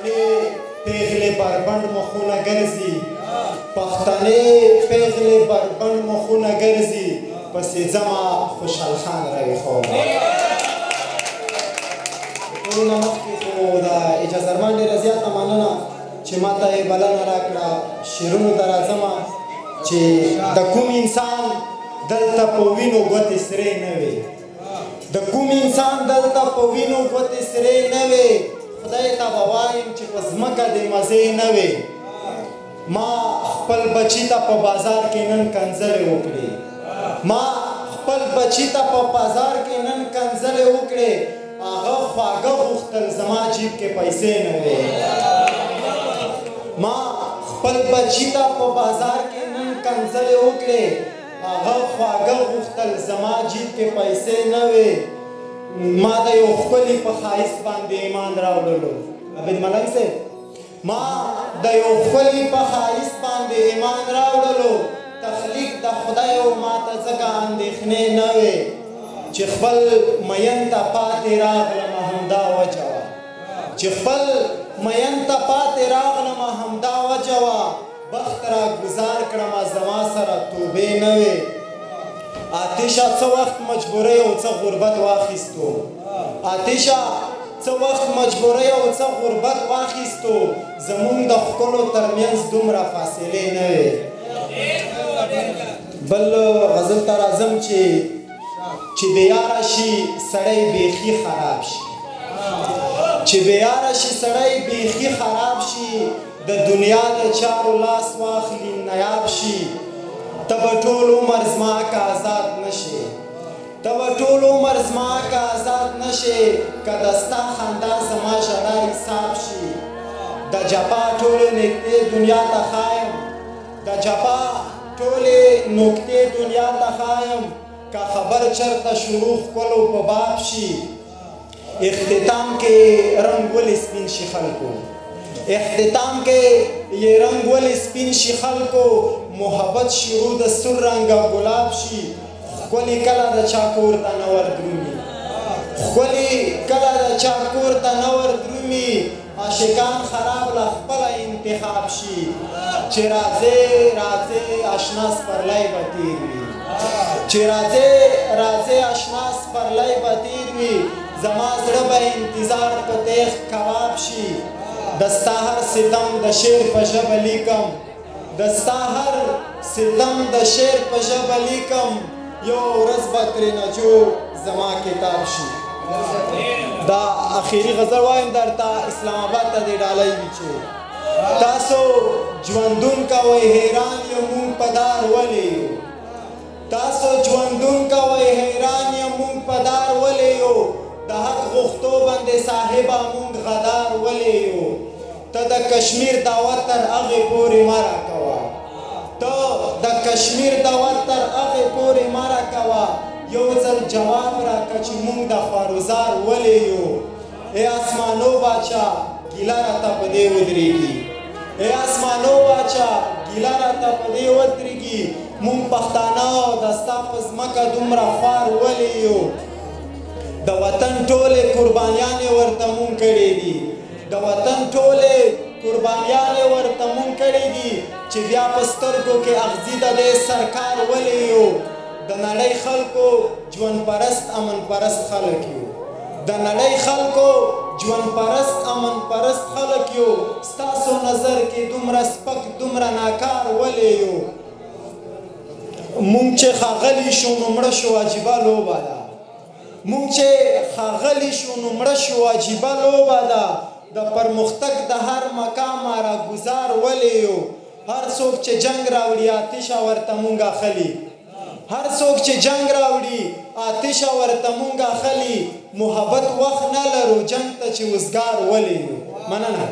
پښتنې پیغلې بربنډ مخونه ګرځي پښتنې پیغلې بربنډ مخونه ګرځي پسې ځمه خوشحال خان رویخو ټولو نه مخکې خو د اجازه ارمان ډېره زیاته مننه چې ما ته یې بلنه راکړه شعرونو ته راځمه چې د کوم انسان دلته په وینو ګوتې سرې نه وي د کوم انسان دلته په وینو ګوتې سرې نه وي خدای ته به وایم چې په ځمکه دې مزې نه وي ما خپل بچي ته په بازار کې نن کنځلې وکړې ما خپل بچي ته په بازار کې نن کنځلې وکړې هغه خواږه غوښتل زما جیب کې پیسې نه وي ما خپل بچي ته په بازار کې نن کنځلې وکړې هغه خواږه غوښتل زما جیب کې پیسې نه وي ما د یو ښکلي په ښایست باندې ایمان راوړلو عبید ملنګ صاحب ما د یو ښکلي په ښایست باندې ایمان راوړلو تخلیق د خدای او ما ته ځکه اندېښنې نه وې چې خپل مین ته پاتې راغلمه همدا وجه وه چې خپل مین ته پاتې راغلمه همدا وجه وه بخت را گزار کړمه زما سره توبې نه وې آتیشه څه وخت مجبورۍ او څه غربت واخیستو آتیشه څه وخت مجبورۍ او څه غربت واخیستو زمونږ د ښکلو ترمنځ دومره فاصلې نه وې بل غزل ته راځم چې بېیاره شي سړی بیخي خراب شي چې بېیاره شي سړی بیخي خراب شي د دنیا د چارو لاس واخلي نایاب شي ته به ټول عمر زما که آزاد نه شې ته به ټول عمر زما که آزاد نه شې که د ستا خندا زما ژړا حساب شي د جفا ټولې نږدې دنیا ته ښایم د جفا ټولې نکتې دنیا ته ښایم که خبر چرته شروع ښکلو په باب شي اختتام کې رنګ ولې سپین شي خلکو اختتام کې یہ رنگ ولې سپین شي خلکو محبت شروع د سور رنګه ګلاب شي ښکلي کله د چا کور ته نه وردرومي ښکلي کله د چا کور ته نه وردرومي عاشقان خراب له خپله انتخاب شي چې راځې راځې اشنا سپرلی به تېر وي چې راځې راځې اشنا سپرلی به تېر وي زما زړه به انتظار په تیغ کباب شي د ستا هر ستم د شعر په ژبه لیکم د ستا هر ستم د شعر په ژبه لیکم یو ورځ به ترېنه جوړ زما کتاب شي دا اخیری غزل وایم درته اسلام آباد ته دې ډالۍ وي چې تاسو ژوندون کوئ حیران یو مونږ په دار ولې یو تاسو ژوندون کوئ حیران یو مونږ په دار ولې یو د حق غوښتو باندې صاحبه مونږ غدار ولې یو ته د کشمیر دعوت تر هغې پورې مه راکوه ته د کشمیر دعوت تر هغې پورې مه راکوه یو ځل جواب راکړه چې مونږ د خوارزار ولې یو ای اسمانو باچا ګیله راته په دې ودرېږي ای اسمانو باچا ګیله راته په دې ودرېږي مونږ پښتانه د ستا په ځمکه دومره خوار ولې یو د وطن ټولې قربانیانې ورته مونږ کړې دي د وطن ټولې قربانیانې ورته مونږ کړې دي چې بیا په سترګو کې اغزي د دې سرکار ولې یو د نړۍ خلکو ژوند پرست امن پرست خلک یو د نړۍ خلکو ژوند پرست امن پرست خلک یو ستاسو نظر کې دومره سپک دومره ناکار ولې یو مونږ چې ښاغلي شو نو مړه شو عجیبه لوبه ده مونږ چې ښاغلي شو نو مړه شو عجیبه لوبه ده د پرمختګ د هر مقام راګزار ولې یو هر څوک چې جنګ راوړي آتشه ورته مونږ اخلي هر څوک چې جنگ راوړي آتشه ورته مونږ اخلي محبت وخت نه لرو جنگ ته چې وزګار ولې یو مننه